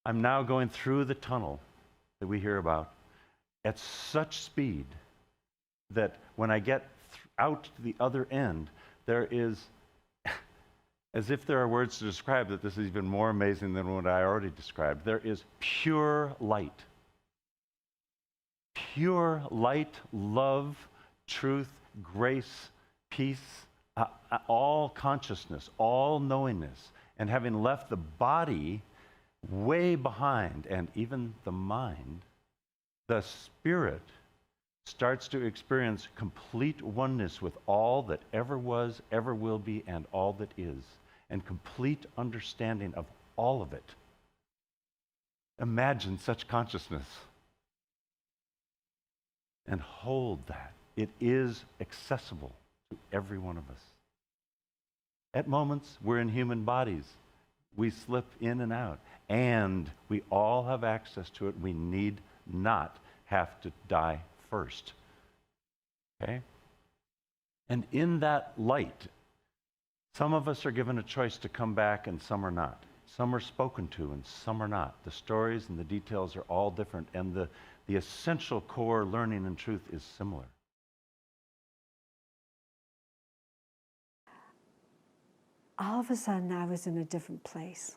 I'm now going through the tunnel that we hear about at such speed that when I get out to the other end, there is, as if there are words to describe that, this is even more amazing than what I already described. There is pure light. Pure light, love, truth, grace, peace, all consciousness, all knowingness. And having left the body way behind, and even the mind, the spirit starts to experience complete oneness with all that ever was, ever will be, and all that is, and complete understanding of all of it. Imagine such consciousness and hold that. It is accessible to every one of us. At moments, we're in human bodies. We slip in and out, and we all have access to it. We need not have to die first. Okay? And in that light, some of us are given a choice to come back and some are not. Some are spoken to and some are not. The stories and the details are all different, and the essential core learning and truth is similar. All of a sudden, I was in a different place.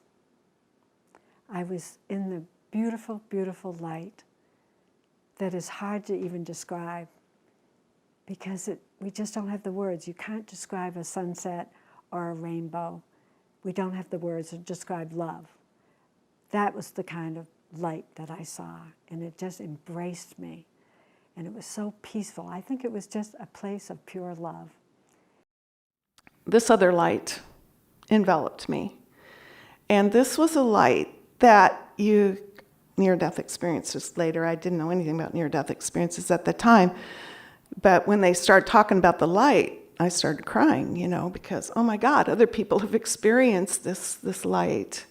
I was in the beautiful, beautiful light that is hard to even describe because we just don't have the words. You can't describe a sunset or a rainbow. We don't have the words to describe love. That was the kind of light that I saw, and it just embraced me. And it was so peaceful. I think it was just a place of pure love. This other light enveloped me. And this was a light that near-death experiences later, I didn't know anything about near-death experiences at the time, but when they started talking about the light, I started crying, because, oh my God, other people have experienced this light.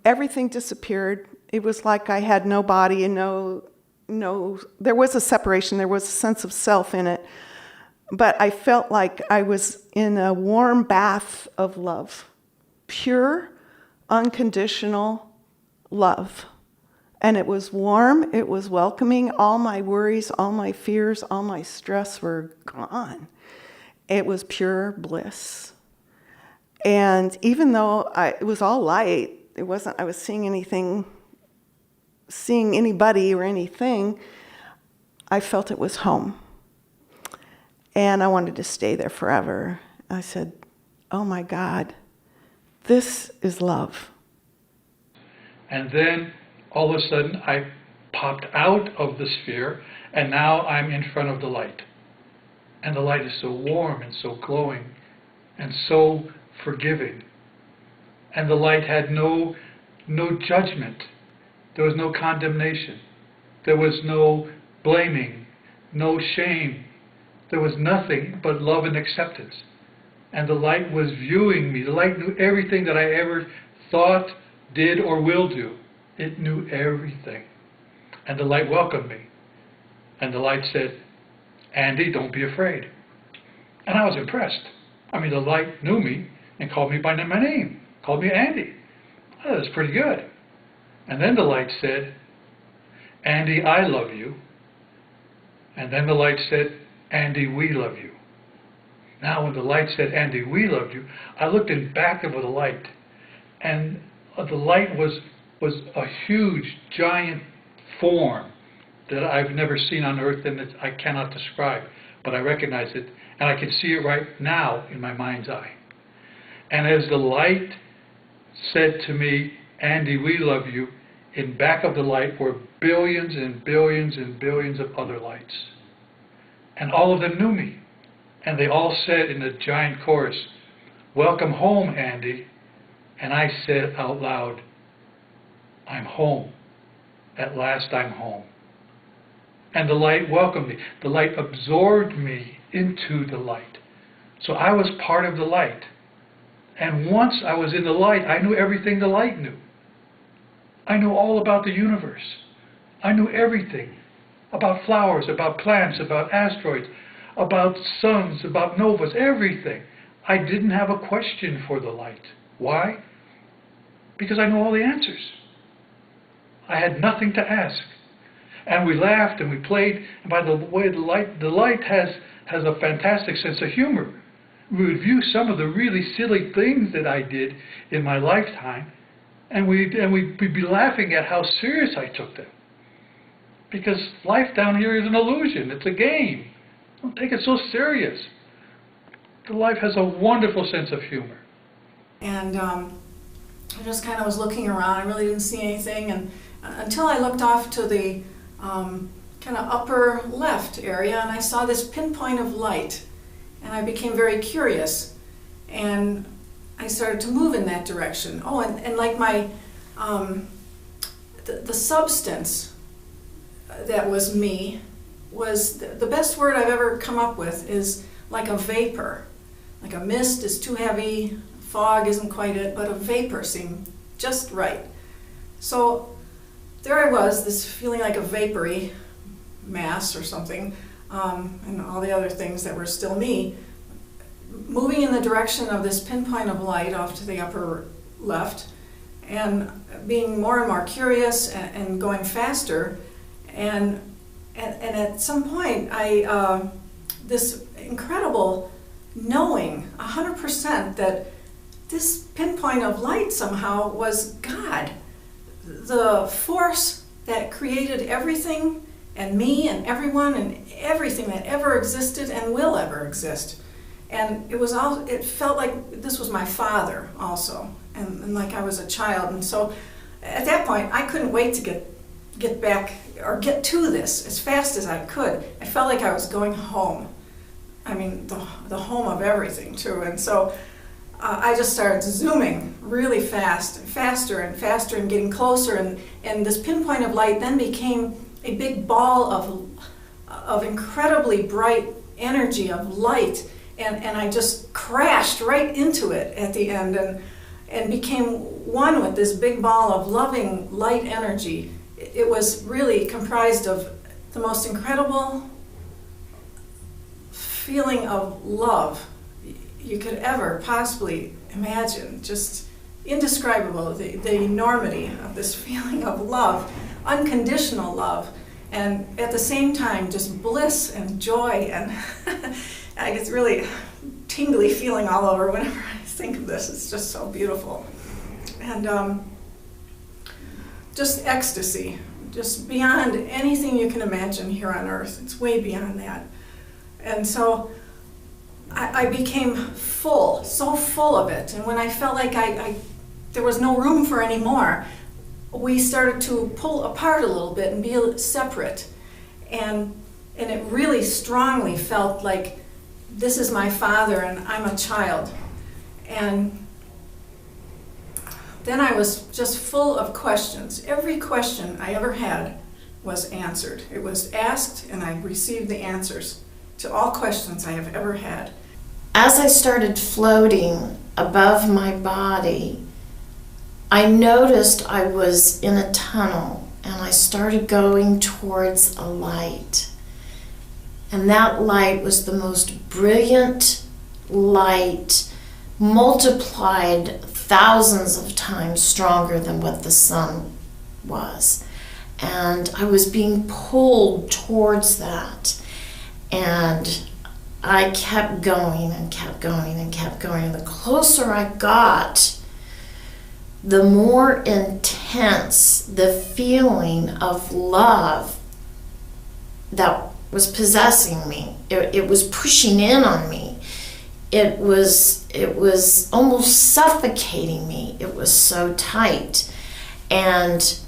Everything disappeared. It was like I had no body and there was a separation, there was a sense of self in it, but I felt like I was in a warm bath of love, pure, unconditional love. And it was warm, it was welcoming. All my worries, all my fears, all my stress were gone. It was pure bliss. And even though it was all light, it wasn't I was seeing anybody or anything, I felt it was home. And I wanted to stay there forever. I said, oh my God, this is love. And then all of a sudden I popped out of the sphere, and now I'm in front of the light. And the light is so warm and so glowing and so forgiving. And the light had no judgment. There was no condemnation. There was no blaming, no shame. There was nothing but love and acceptance. And the light was viewing me. The light knew everything that I ever thought, did, or will do. It knew everything. And the light welcomed me. And the light said, Andy, don't be afraid. And I was impressed. I mean, the light knew me and called me by my name, called me Andy. Oh, that was pretty good. And then the light said, Andy, I love you. And then the light said, Andy, we love you. Now when the light said, Andy, we love you, I looked in back of the light, and the light was a huge, giant form that I've never seen on earth and that I cannot describe, but I recognize it, and I can see it right now in my mind's eye. And as the light said to me, Andy, we love you, in back of the light were billions and billions and billions of other lights. And all of them knew me. And they all said in a giant chorus, welcome home, Andy. And I said out loud, I'm home. At last I'm home. And the light welcomed me. The light absorbed me into the light. So I was part of the light. And once I was in the light, I knew everything the light knew. I knew all about the universe. I knew everything about flowers, about plants, about asteroids, about suns, about novas, everything. I didn't have a question for the light. Why? Because I knew all the answers. I had nothing to ask. And we laughed and we played, and by the way, the light has a fantastic sense of humor. We would view some of the really silly things that I did in my lifetime, and we'd be laughing at how serious I took them. Because life down here is an illusion. It's a game. Don't take it so serious. The life has a wonderful sense of humor. And I just kind of was looking around. I really didn't see anything, and until I looked off to the kind of upper left area, and I saw this pinpoint of light, and I became very curious, and I started to move in that direction. Oh, and like my the substance that was me was the best word I've ever come up with is like a vapor. Like a mist is too heavy, fog isn't quite it, but a vapor seemed just right. So there I was, this feeling like a vapory mass or something, and all the other things that were still me, moving in the direction of this pinpoint of light off to the upper left, and being more and more curious and going faster. And at some point, this incredible knowing, 100%, that this pinpoint of light somehow was God, the force that created everything, and me, and everyone, and everything that ever existed and will ever exist. And it felt like this was my father also, and like I was a child. And so at that point, I couldn't wait to get back or get to this as fast as I could. I felt like I was going home. I mean, the home of everything too. And so I just started zooming really fast, and faster and faster, and getting closer. And this pinpoint of light then became a big ball of incredibly bright energy of light. And I just crashed right into it at the end, and became one with this big ball of loving light energy. It was really comprised of the most incredible feeling of love you could ever possibly imagine. Just indescribable, the enormity of this feeling of love, unconditional love, and at the same time just bliss and joy, and I get really tingly feeling all over whenever I think of this. It's just so beautiful. And just ecstasy, just beyond anything you can imagine here on earth. It's way beyond that. And so I became full, so full of it. And when I felt like there was no room for any more, we started to pull apart a little bit and be separate. And it really strongly felt like this is my father and I'm a child. And then I was just full of questions. Every question I ever had was answered. It was asked, and I received the answers to all questions I have ever had. As I started floating above my body, I noticed I was in a tunnel, and I started going towards a light. And that light was the most brilliant light, multiplied thousands of times stronger than what the sun was. And I was being pulled towards that. And I kept going and kept going and kept going. And the closer I got, the more intense the feeling of love that was possessing me. It was pushing in on me. It was almost suffocating me. It was so tight. And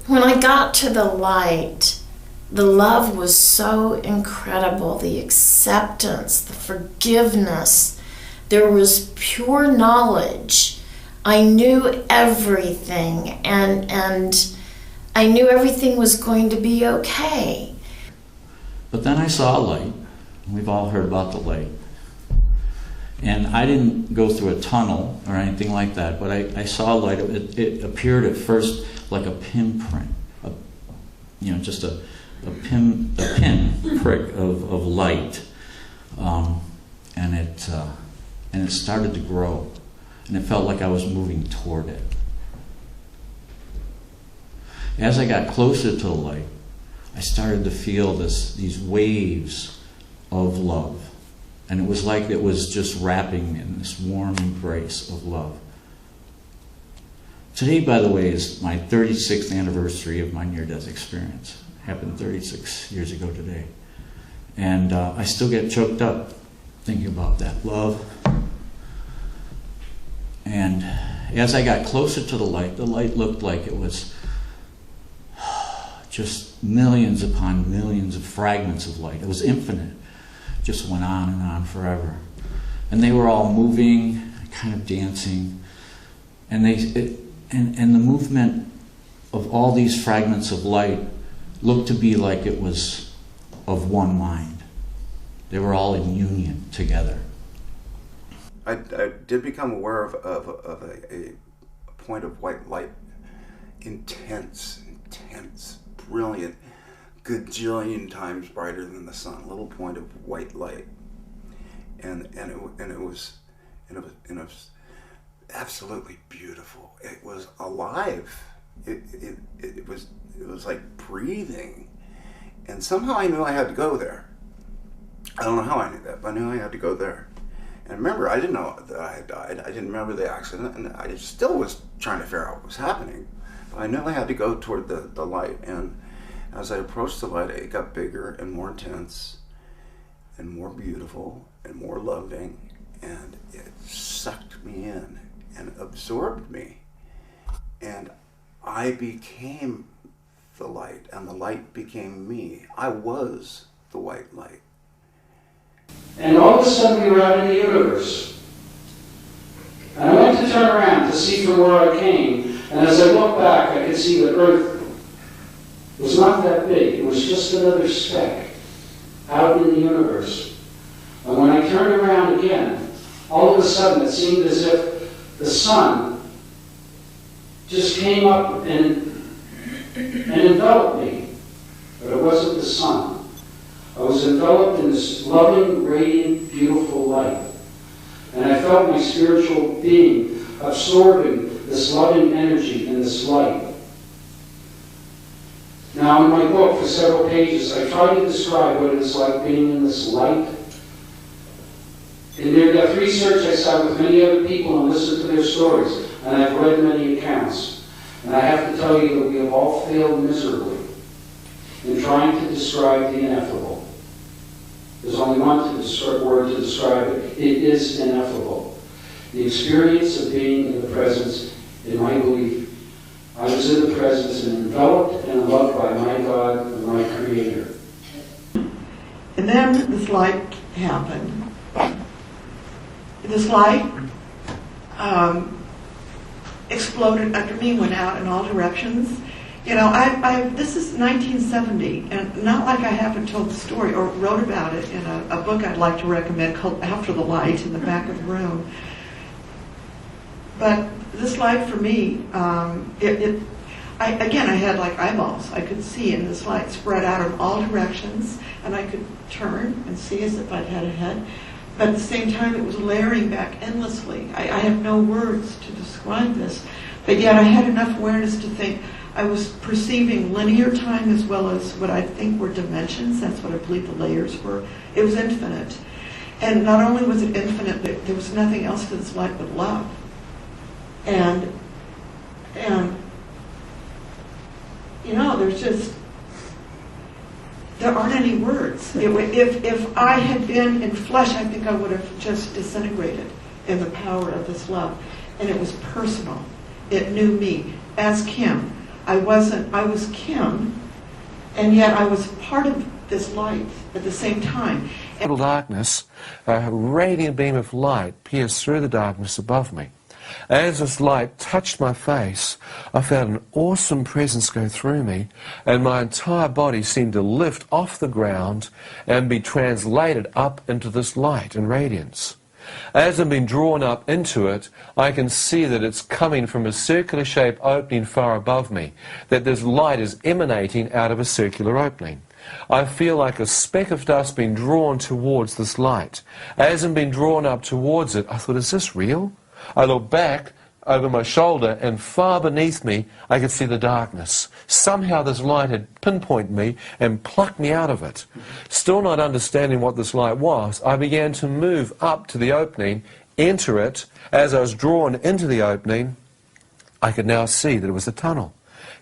when I got to the light, the love was so incredible, the acceptance, the forgiveness. There was pure knowledge. I knew everything, and I knew everything was going to be okay. But then I saw a light. We've all heard about the light. And I didn't go through a tunnel or anything like that, but I saw a light. It appeared at first like a pinprint, just a pin prick of light, and it started to grow, and it felt like I was moving toward it. As I got closer to the light, I started to feel these waves of love. And it was like it was just wrapping me in this warm embrace of love. Today, by the way, is my 36th anniversary of my near-death experience. It happened 36 years ago today. And I still get choked up thinking about that love. And as I got closer to the light looked like it was just millions upon millions of fragments of light. It was infinite. It just went on and on forever. And they were all moving, kind of dancing. And and the movement of all these fragments of light looked to be like it was of one mind. They were all in union together. I did become aware of a point of white light, intense, brilliant, gajillion times brighter than the sun. A little point of white light, and it was absolutely beautiful. It was alive. It was like breathing, and somehow I knew I had to go there. I don't know how I knew that, but I knew I had to go there. And remember, I didn't know that I had died. I didn't remember the accident, and I still was trying to figure out what was happening. But I knew I had to go toward the light, and as I approached the light, it got bigger and more intense and more beautiful and more loving, and it sucked me in and absorbed me. And I became the light, and the light became me. I was the white light. And all of a sudden we were out in the universe. And I went to turn around to see from where I came, and as I looked back, I could see that Earth was not that big. It was just another speck out in the universe. And when I turned around again, all of a sudden it seemed as if the sun just came up and enveloped me. But it wasn't the sun. I was enveloped in this loving, radiant, beautiful light. And I felt my spiritual being absorbing this loving energy and this light. Now, in my book, for several pages, I try to describe what it is like being in this light. In near-death research, I sat with many other people and listened to their stories, and I've read many accounts. And I have to tell you that we have all failed miserably in trying to describe the ineffable. There's only one word to describe it. It is ineffable. The experience of being in the presence, in my belief, I was in the presence and enveloped and loved by my God and my Creator. And then this light happened. This light exploded under me, went out in all directions. You know, this is 1970, and not like I haven't told the story or wrote about it in a book I'd like to recommend called After the Light in the back of the room. But this light for me, I had like eyeballs. I could see, and this light spread out in all directions, and I could turn and see as if I'd had a head. But at the same time, it was layering back endlessly. I have no words to describe this, but yet I had enough awareness to think I was perceiving linear time as well as what I think were dimensions. That's what I believe the layers were. It was infinite. And not only was it infinite, but there was nothing else to this light but love. And you know, there aren't any words. If I had been in flesh, I think I would have just disintegrated in the power of this love. And it was personal. It knew me as Kim. I was Kim, and yet I was part of this light at the same time. Total darkness, a radiant beam of light pierced through the darkness above me. As this light touched my face, I felt an awesome presence go through me, and my entire body seemed to lift off the ground and be translated up into this light and radiance. As I'm being drawn up into it, I can see that it's coming from a circular-shaped opening far above me, that this light is emanating out of a circular opening. I feel like a speck of dust being drawn towards this light. As I'm being drawn up towards it, I thought, is this real? I look back, over my shoulder, and far beneath me I could see the darkness. Somehow this light had pinpointed me and plucked me out of it. Still not understanding what this light was, I began to move up to the opening, enter it. As I was drawn into the opening, I could now see that it was a tunnel,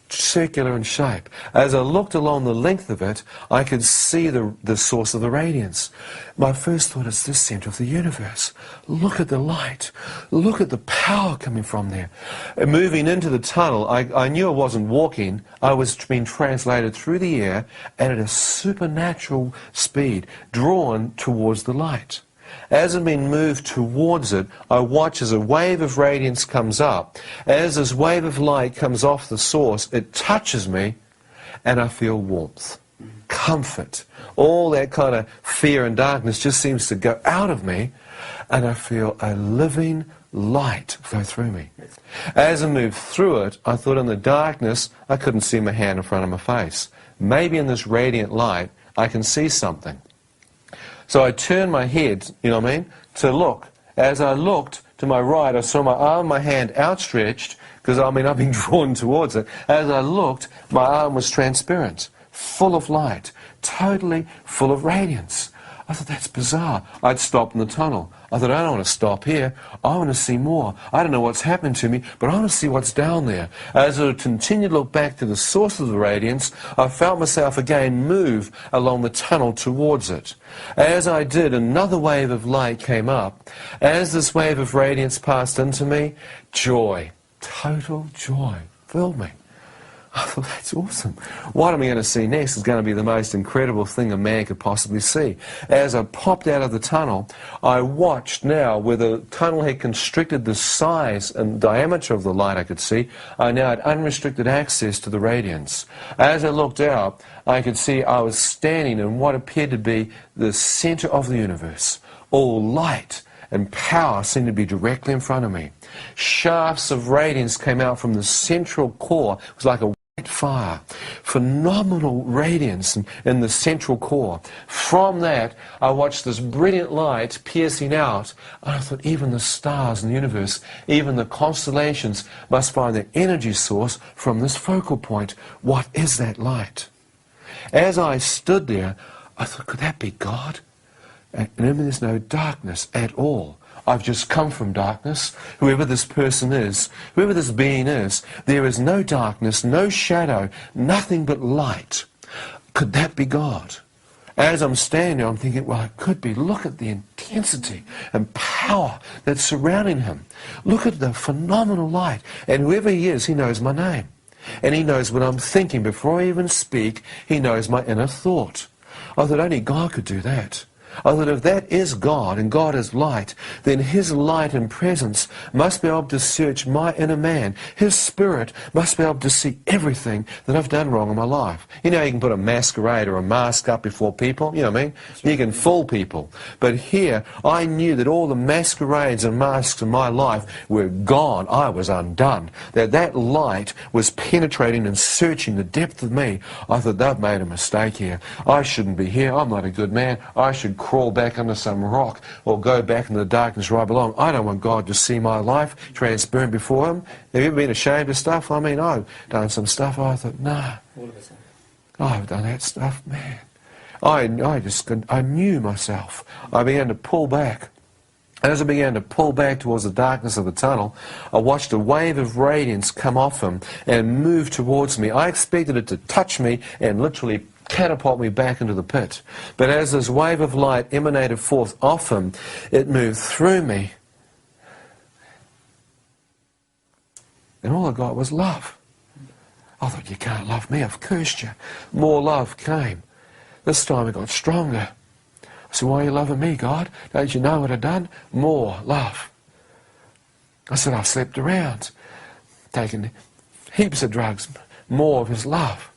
circular in shape. As I looked along the length of it, I could see the source of the radiance. My first thought is the center of the universe. Look at the light. Look at the power coming from there. And moving into the tunnel, I knew I wasn't walking. I was being translated through the air and at a supernatural speed, drawn towards the light. As I'm being moved towards it, I watch as a wave of radiance comes up. As this wave of light comes off the source, it touches me, and I feel warmth, comfort. All that kind of fear and darkness just seems to go out of me, and I feel a living light flow through me. As I moved through it, I thought in the darkness, I couldn't see my hand in front of my face. Maybe in this radiant light, I can see something. So I turned my head, you know what I mean, to look. As I looked to my right, I saw my arm, my hand outstretched, because I've been drawn towards it. As I looked, my arm was transparent, full of light, totally full of radiance. I thought, that's bizarre. I'd stopped in the tunnel. I thought, I don't want to stop here. I want to see more. I don't know what's happened to me, but I want to see what's down there. As I continued to look back to the source of the radiance, I felt myself again move along the tunnel towards it. As I did, another wave of light came up. As this wave of radiance passed into me, joy, total joy, filled me. I thought, that's awesome. What I'm going to see next is going to be the most incredible thing a man could possibly see. As I popped out of the tunnel, I watched now where the tunnel had constricted the size and diameter of the light I could see. I now had unrestricted access to the radiance. As I looked out, I could see I was standing in what appeared to be the center of the universe. All light and power seemed to be directly in front of me. Shafts of radiance came out from the central core. It was like a white fire. Phenomenal radiance in the central core. From that, I watched this brilliant light piercing out. And I thought, even the stars in the universe, even the constellations must find their energy source from this focal point. What is that light? As I stood there, I thought, could that be God? And there's no darkness at all. I've just come from darkness. Whoever this person is, whoever this being is, there is no darkness, no shadow, nothing but light. Could that be God? As I'm standing there, I'm thinking, well, it could be. Look at the intensity and power that's surrounding him. Look at the phenomenal light. And whoever he is, he knows my name. And he knows what I'm thinking. Before I even speak, he knows my inner thought. I thought only God could do that. I thought if that is God and God is light, then his light and presence must be able to search my inner man. His spirit must be able to see everything that I've done wrong in my life. You know, you can put a masquerade or a mask up before people, you know what I mean? You can fool people. But here, I knew that all the masquerades and masks in my life were gone. I was undone. That light was penetrating and searching the depth of me. I thought, they've made a mistake here. I shouldn't be here. I'm not a good man. I should crawl back under some rock or go back into the darkness where I belong. I don't want God to see my life transparent before him. Have you ever been ashamed of stuff? I mean, I've done some stuff. I thought, nah, I've done that stuff, man. I knew myself. I began to pull back. As I began to pull back towards the darkness of the tunnel, I watched a wave of radiance come off him and move towards me. I expected it to touch me and literally catapult me back into the pit. But as this wave of light emanated forth off him, it moved through me. And all I got was love. I thought, you can't love me, I've cursed you. More love came. This time it got stronger. I said, why are you loving me, God? Don't you know what I've done? More love. I said, I've slept around, taken heaps of drugs, more of his love.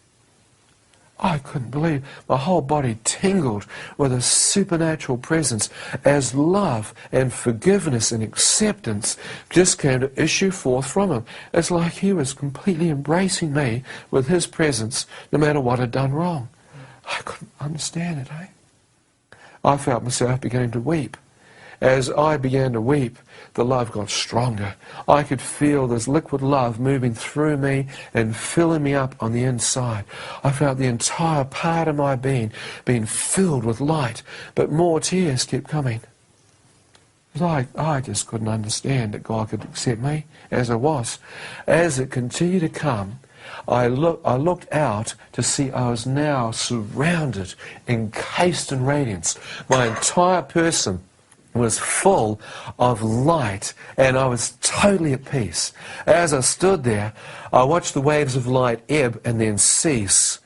I couldn't believe. My whole body tingled with a supernatural presence as love and forgiveness and acceptance just came to issue forth from him. It's like he was completely embracing me with his presence no matter what I'd done wrong. I couldn't understand it, I felt myself beginning to weep. As I began to weep, the love got stronger. I could feel this liquid love moving through me and filling me up on the inside. I felt the entire part of my being being filled with light, but more tears kept coming. I just couldn't understand that God could accept me as I was. As it continued to come, I looked out to see I was now surrounded, encased in radiance. My entire person was full of light, and I was totally at peace. As I stood there, I watched the waves of light ebb and then cease.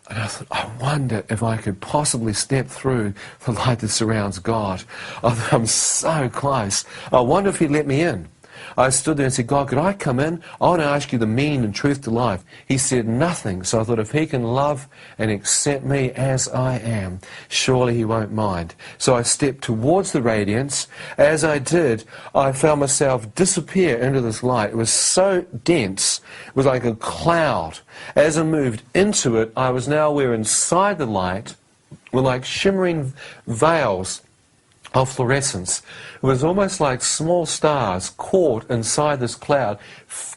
And I thought, I wonder if I could possibly step through the light that surrounds God. I thought, I'm so close. I wonder if He'd let me in. I stood there and said, God, could I come in? I want to ask you the meaning and truth to life. He said nothing. So I thought, if He can love and accept me as I am, surely He won't mind. So I stepped towards the radiance. As I did, I found myself disappear into this light. It was so dense. It was like a cloud. As I moved into it, I was now where inside the light were like shimmering veils of fluorescence. It was almost like small stars caught inside this cloud,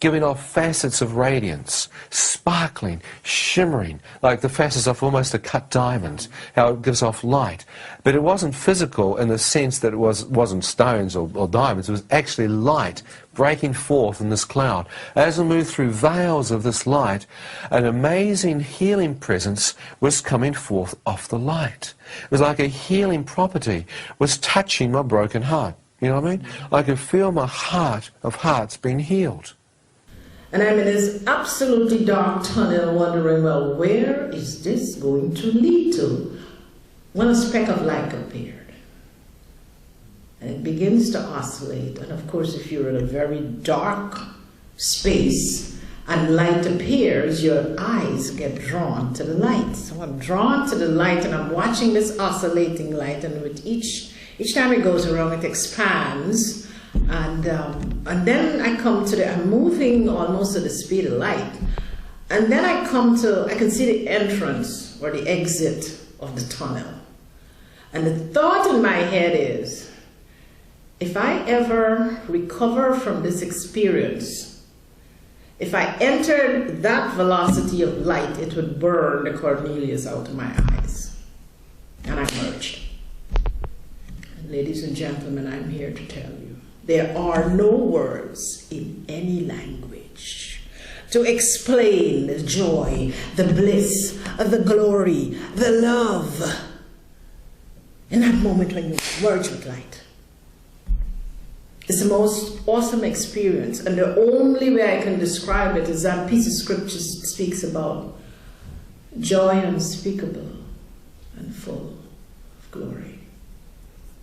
giving off facets of radiance, sparkling, shimmering, like the facets of almost a cut diamond, how it gives off light. But it wasn't physical in the sense that it wasn't stones or diamonds. It was actually light breaking forth in this cloud. As I moved through veils of this light, an amazing healing presence was coming forth off the light. It was like a healing property was touching my broken heart. You know what I mean? I could feel my heart of hearts being healed. And I'm in this absolutely dark tunnel wondering, well, where is this going to lead to? When a speck of light appeared. And it begins to oscillate. And of course, if you're in a very dark space and light appears, your eyes get drawn to the light. So I'm drawn to the light and I'm watching this oscillating light, and with each time it goes around, it expands. And then I come to I'm moving almost at the speed of light. And then I can see the entrance or the exit of the tunnel. And the thought in my head is, if I ever recover from this experience, if I entered that velocity of light, it would burn the Cornelius out of my eyes. And I merged. And ladies and gentlemen, I'm here to tell you, there are no words in any language to explain the joy, the bliss, the glory, the love in that moment when you merge with light. It's the most awesome experience, and the only way I can describe it is that piece of scripture speaks about joy unspeakable and full of glory.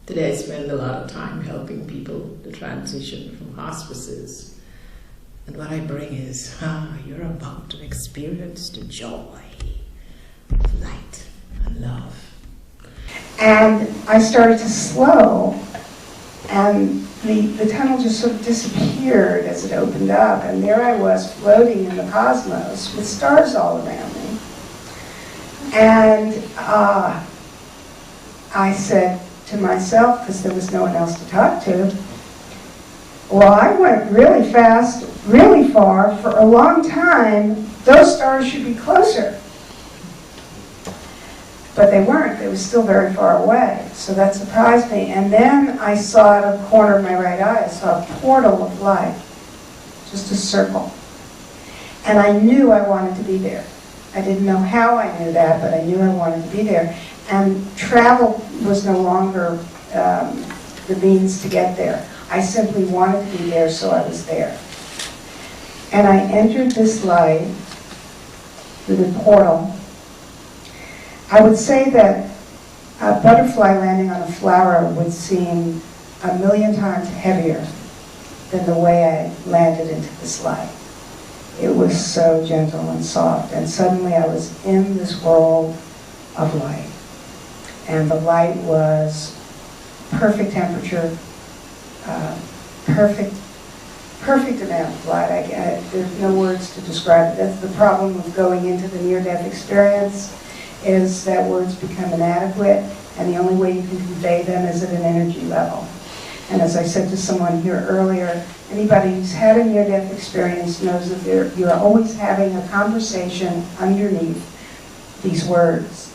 Today I spend a lot of time helping people to transition from hospices, and what I bring is, you're about to experience the joy of light and love. And I started to slow, and the tunnel just sort of disappeared as it opened up, and there I was floating in the cosmos with stars all around me. And I said to myself, because there was no one else to talk to, well, I went really fast, really far, for a long time. Those stars should be closer. But they weren't. They were still very far away. So that surprised me. And then I saw out of the corner of my right eye, I saw a portal of light, just a circle. And I knew I wanted to be there. I didn't know how I knew that, but I knew I wanted to be there. And travel was no longer the means to get there. I simply wanted to be there, so I was there. And I entered this light through the portal. I would say that a butterfly landing on a flower would seem 1,000,000 times heavier than the way I landed into this light. It was so gentle and soft, and suddenly I was in this world of light. And the light was perfect temperature, perfect amount of light. There's no words to describe it. That's the problem with going into the near-death experience, is that words become inadequate, and the only way you can convey them is at an energy level. And as I said to someone here earlier, anybody who's had a near-death experience knows that you're always having a conversation underneath these words.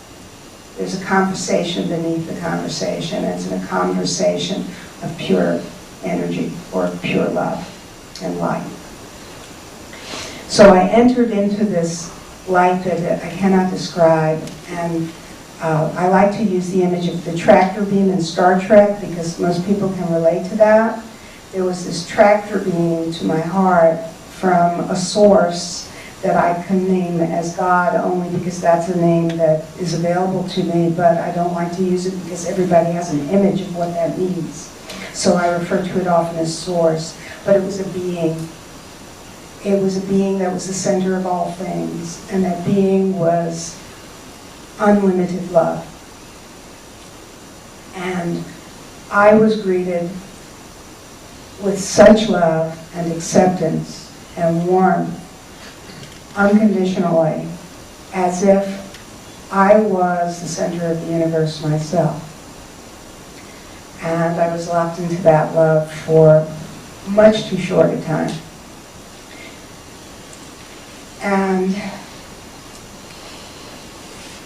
There's a conversation beneath the conversation. It's a conversation of pure energy or pure love and light. So I entered into this light that I cannot describe, and I like to use the image of the tractor beam in Star Trek because most people can relate to that. There was this tractor beam to my heart from a source that I can name as God only because that's a name that is available to me, but I don't like to use it because everybody has an image of what that means. So I refer to it often as source, but it was a being. It was a being that was the center of all things, and that being was unlimited love. And I was greeted with such love and acceptance and warmth, unconditionally, as if I was the center of the universe myself. And I was locked into that love for much too short a time. And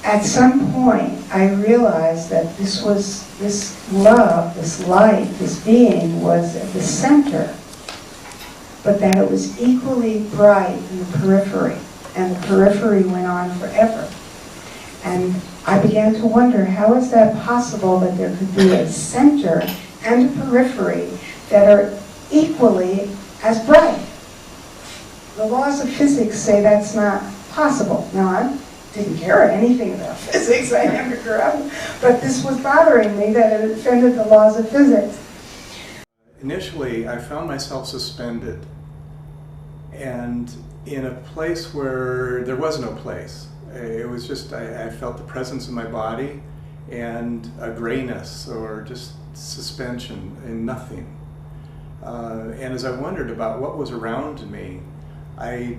at some point, I realized that this love, this light, this being was at the center, but that it was equally bright in the periphery, and the periphery went on forever. And I began to wonder, how is that possible that there could be a center and a periphery that are equally as bright? The laws of physics say that's not possible. Now, I didn't care anything about physics, I never grew up, but this was bothering me that it offended the laws of physics. Initially, I found myself suspended and in a place where there was no place. It was just, I felt the presence of my body and a grayness or just suspension in nothing. And as I wondered about what was around me, I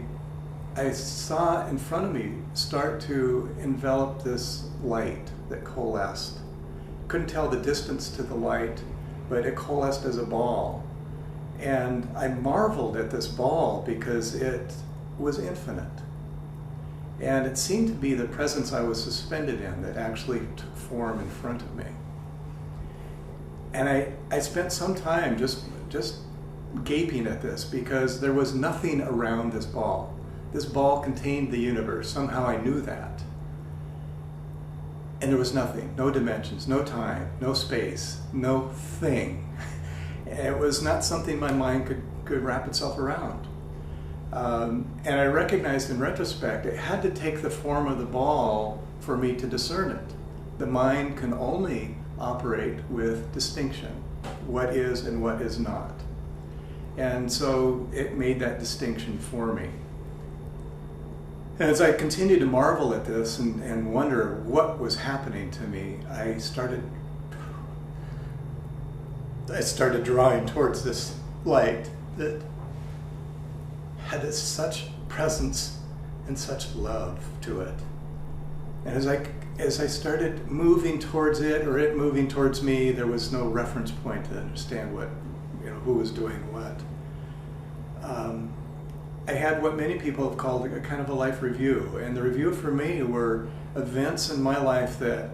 saw in front of me start to envelop this light that coalesced. Couldn't tell the distance to the light, but it coalesced as a ball. And I marveled at this ball because it was infinite. And it seemed to be the presence I was suspended in that actually took form in front of me. And I spent some time just gaping at this because there was nothing around this ball. This ball contained the universe. Somehow I knew that. And there was nothing, no dimensions, no time, no space, no thing. It was not something my mind could wrap itself around. And I recognized in retrospect, it had to take the form of the ball for me to discern it. The mind can only operate with distinction, what is and what is not. And so it made that distinction for me. And as I continued to marvel at this and wonder what was happening to me, I started drawing towards this light that had such presence and such love to it. And as I started moving towards it, or it moving towards me, there was no reference point to understand who was doing what. I had what many people have called a kind of a life review, and the review for me were events in my life that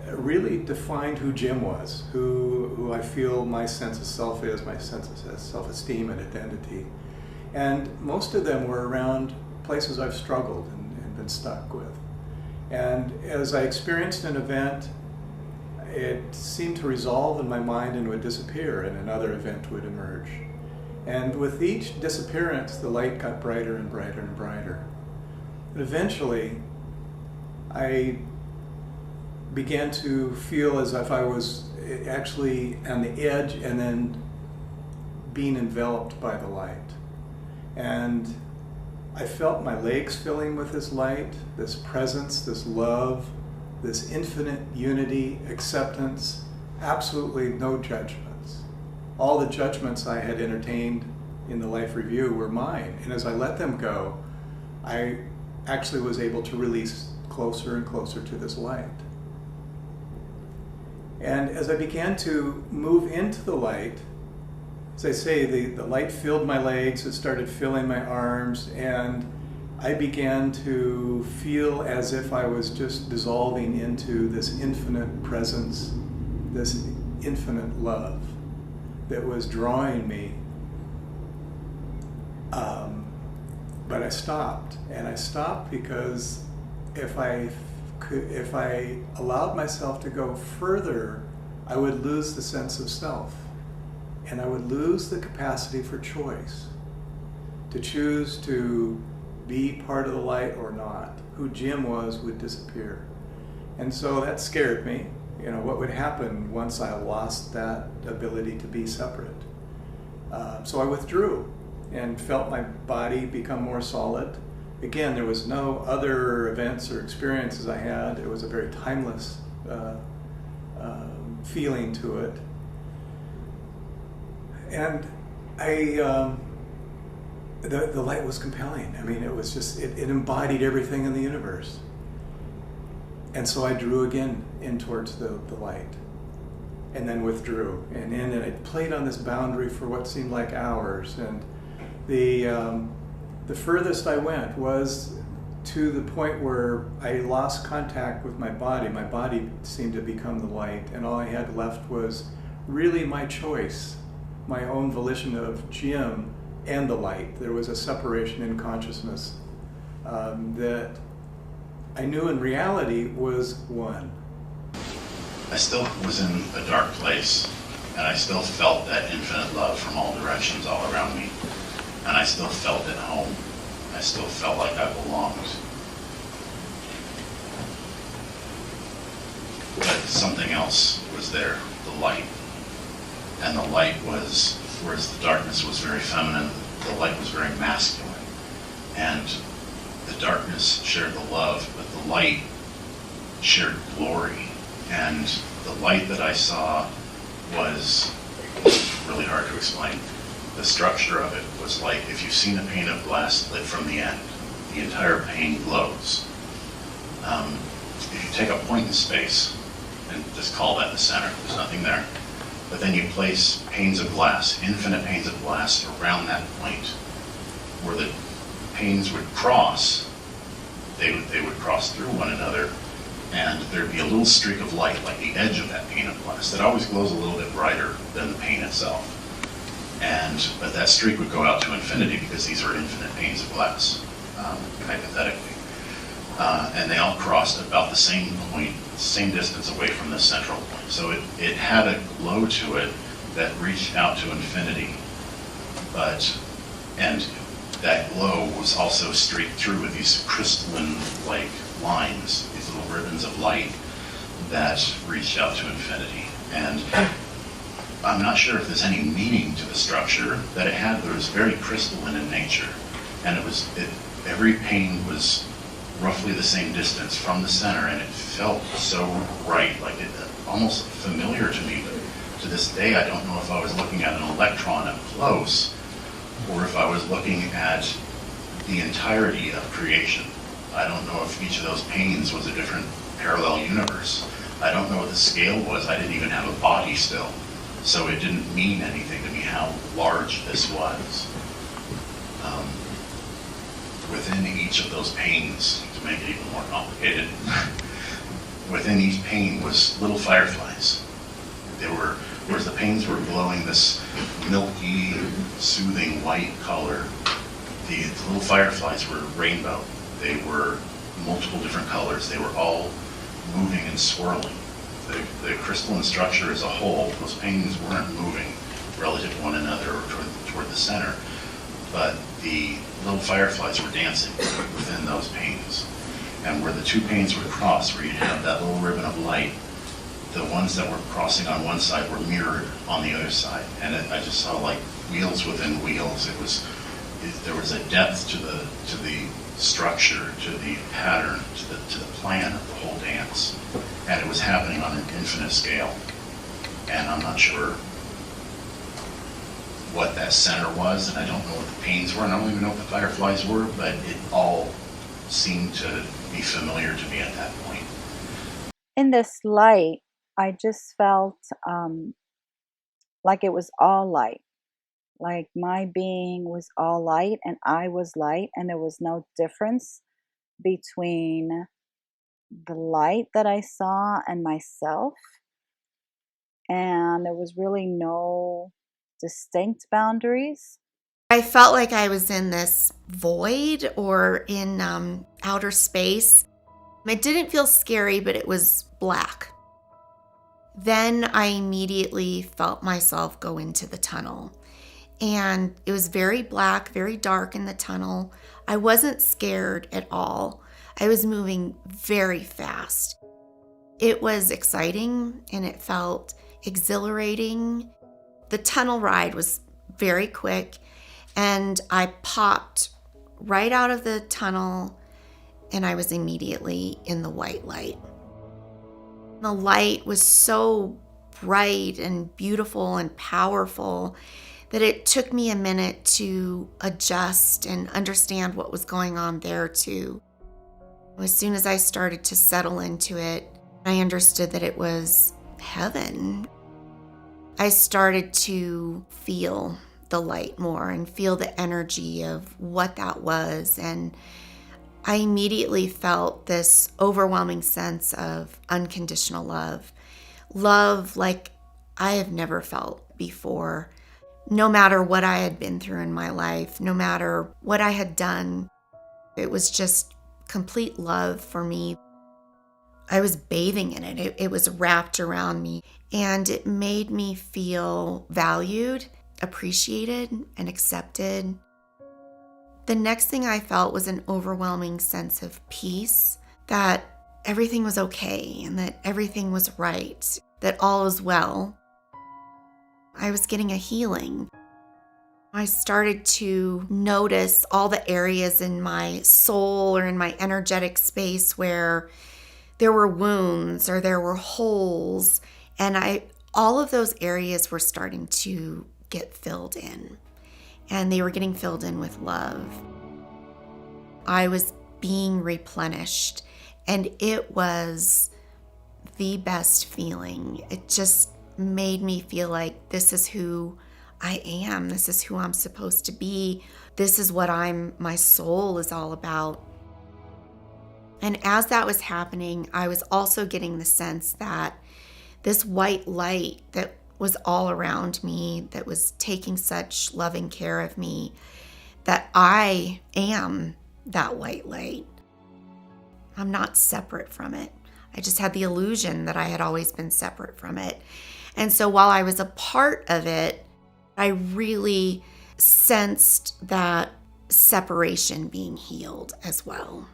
really defined who Jim was, who I feel my sense of self is, my sense of self-esteem and identity. And most of them were around places I've struggled and been stuck with. And as I experienced an event, it seemed to resolve in my mind and would disappear, and another event would emerge. And with each disappearance, the light got brighter and brighter and brighter. And eventually, I began to feel as if I was actually on the edge and then being enveloped by the light. And I felt my legs filling with this light, this presence, this love, this infinite unity, acceptance, absolutely no judgments. All the judgments I had entertained in the life review were mine. And as I let them go, I actually was able to release closer and closer to this light. And as I began to move into the light, as I say, the light filled my legs, it started filling my arms, and I began to feel as if I was just dissolving into this infinite presence, this infinite love that was drawing me. But I stopped, and I stopped because if I allowed myself to go further, I would lose the sense of self, and I would lose the capacity for choice, to choose to be part of the light or not. Who Jim was would disappear. And so that scared me. You know, what would happen once I lost that ability to be separate? So I withdrew and felt my body become more solid. Again, there was no other events or experiences I had. It was a very timeless feeling to it. And the light was compelling. I mean, it was just, it embodied everything in the universe. And so I drew again in towards the light, and then withdrew. And I played on this boundary for what seemed like hours. And the furthest I went was to the point where I lost contact with my body. My body seemed to become the light, and all I had left was really my choice, my own volition of Jim and the light. There was a separation in consciousness that I knew in reality was one. I still was in a dark place, and I still felt that infinite love from all directions all around me. And I still felt at home. I still felt like I belonged. But something else was there, the light. And the light was, whereas the darkness was very feminine, the light was very masculine. And the darkness shared the love, but the light shared glory. And the light that I saw was really hard to explain. The structure of it was like if you've seen a pane of glass lit from the end, the entire pane glows. If you take a point in space and just call that the center, there's nothing there. But then you place panes of glass, infinite panes of glass around that point where the panes would cross. They would cross through one another, and there'd be a little streak of light, like the edge of that pane of glass, that always glows a little bit brighter than the pane itself. But that streak would go out to infinity because these are infinite panes of glass, hypothetically. And they all crossed about the same point, same distance away from the central point. So it had a glow to it that reached out to infinity. And that glow was also streaked through with these crystalline-like lines, these little ribbons of light that reached out to infinity. And I'm not sure if there's any meaning to the structure that it had, but it was very crystalline in nature. And every pane was roughly the same distance from the center, and it felt so right, like it almost familiar to me. But to this day, I don't know if I was looking at an electron up close, or if I was looking at the entirety of creation. I don't know if each of those panes was a different parallel universe. I don't know what the scale was. I didn't even have a body still. So it didn't mean anything to me how large this was. Within each of those panes, to make it even more complicated, within each pane was little fireflies. Whereas the panes were glowing this milky, soothing white color, the little fireflies were rainbow. They were multiple different colors. They were all moving and swirling. The crystalline structure as a whole, those panes weren't moving relative to one another or toward the center, but the little fireflies were dancing within those panes. And where the two panes would cross, where you'd have that little ribbon of light, the ones that were crossing on one side were mirrored on the other side. And I just saw like wheels within wheels. There was a depth to the structure, to the pattern, to the plan of the whole dance. And it was happening on an infinite scale. And I'm not sure what that center was, and I don't know what the panes were, and I don't even know what the fireflies were, but it all seemed to be familiar to me at that point. In this light, I just felt like it was all light. Like my being was all light and I was light, and there was no difference between the light that I saw and myself. And there was really no distinct boundaries. I felt like I was in this void or in outer space. It didn't feel scary, but it was black. Then I immediately felt myself go into the tunnel. And it was very black, very dark in the tunnel. I wasn't scared at all. I was moving very fast. It was exciting and it felt exhilarating. The tunnel ride was very quick, and I popped right out of the tunnel and I was immediately in the white light. The light was so bright and beautiful and powerful that it took me a minute to adjust and understand what was going on there too. As soon as I started to settle into it, I understood that it was heaven. I started to feel the light more and feel the energy of what that was. And I immediately felt this overwhelming sense of unconditional love. Love like I have never felt before. No matter what I had been through in my life, no matter what I had done, it was just complete love for me. I was bathing in it. It was wrapped around me, and it made me feel valued, appreciated, and accepted. The next thing I felt was an overwhelming sense of peace, that everything was okay and that everything was right, that all was well. I was getting a healing. I started to notice all the areas in my soul or in my energetic space where there were wounds or there were holes, and all of those areas were starting to get filled in, and they were getting filled in with love. I was being replenished, and it was the best feeling. It just made me feel like this is who I am. This is who I'm supposed to be. This is what my soul is all about. And as that was happening, I was also getting the sense that this white light that was all around me, that was taking such loving care of me, that I am that white light. I'm not separate from it. I just had the illusion that I had always been separate from it. And so while I was a part of it, I really sensed that separation being healed as well.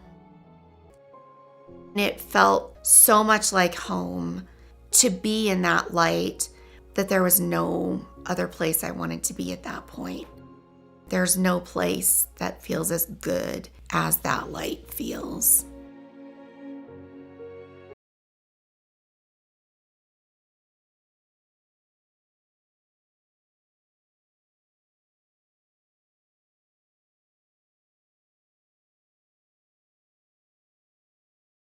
And it felt so much like home to be in that light that there was no other place I wanted to be at that point. There's no place that feels as good as that light feels.